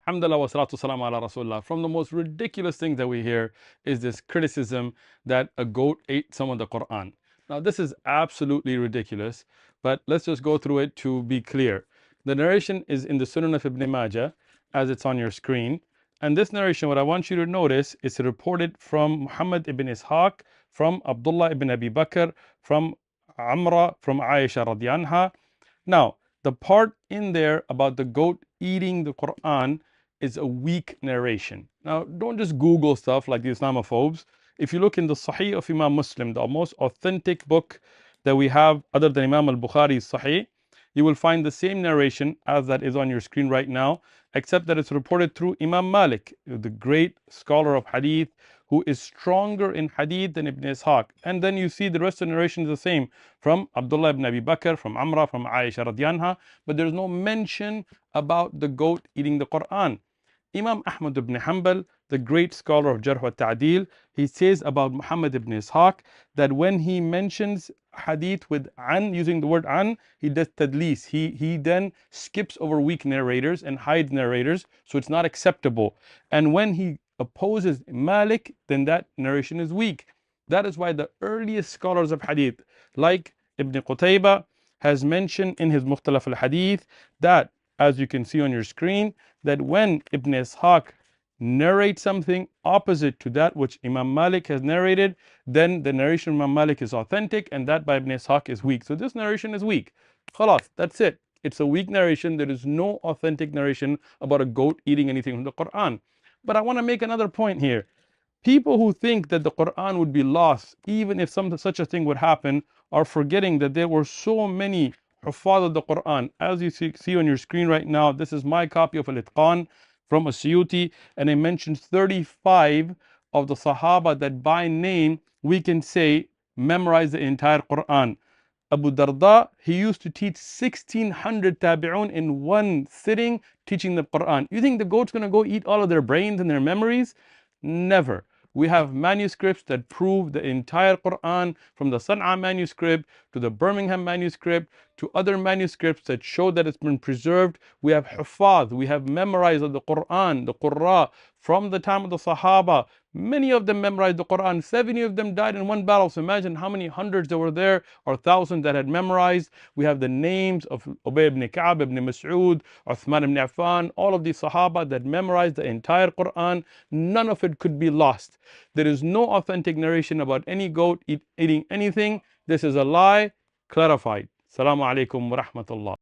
Alhamdulillah wa salatu salam ala Rasulullah. From the most ridiculous things that we hear is this criticism that a goat ate some of the Quran. Now, this is absolutely ridiculous, but let's just go through it to be clear. The narration is in the Sunan of Ibn Majah, as it's on your screen. And this narration, what I want you to notice, is reported from Muhammad ibn Ishaq, from Abdullah ibn Abi Bakr, from Amra, from Aisha radiallahu anha. Now, the part in there about the goat eating the Quran is a weak narration. Now, don't just Google stuff like the Islamophobes. If you look in the Sahih of Imam Muslim, the most authentic book that we have other than Imam al-Bukhari's Sahih, you will find the same narration as that is on your screen right now, except that it's reported through Imam Malik, the great scholar of Hadith, who is stronger in Hadith than Ibn Ishaq. And then you see the rest of the narration is the same from Abdullah ibn Abi Bakr, from Amra, from Aisha radiallahu anha, but there's no mention about the goat eating the Quran. Imam Ahmad ibn Hanbal, the great scholar of Jarh wa Ta'dil, he says about Muhammad ibn Ishaq that when he mentions hadith with an, using the word an, he does tadlis. He then skips over weak narrators and hides narrators, so it's not acceptable. And when he opposes Malik, then that narration is weak. That is why the earliest scholars of hadith, like Ibn Qutaybah, has mentioned in his Mukhtalaf al-Hadith that, as you can see on your screen, that when Ibn Ishaq narrates something opposite to that which Imam Malik has narrated, then the narration of Imam Malik is authentic and that by Ibn Ishaq is weak. So this narration is weak. Khalas, that's it. It's a weak narration. There is no authentic narration about a goat eating anything from the Quran. But I want to make another point here. People who think that the Quran would be lost, even if such a thing would happen, are forgetting that there were so many Hufaz of the Quran. As you see on your screen right now, this is my copy of Al-Itqan from As-Suyuti, and it mentions 35 of the Sahaba that by name we can say memorize the entire Quran. Abu Darda, he used to teach 1600 tabi'un in one sitting teaching the Quran. You think the goat's going to go eat all of their brains and their memories? Never. We have manuscripts that prove the entire Quran, from the Sana'a manuscript to the Birmingham manuscript to other manuscripts that show that it's been preserved. We have Hufaz, we have memorized of the Quran, the Qurra, from the time of the Sahaba. Many of them memorized the Quran. 70 of them died in one battle. So imagine how many hundreds there were there, or thousands that had memorized. We have the names of Ubay ibn Ka'b, ibn Mas'ud, Uthman ibn Affan, all of these Sahaba that memorized the entire Quran. None of it could be lost. There is no authentic narration about any goat eating anything. This is a lie, clarified. Assalamu alaikum wa rahmatullah.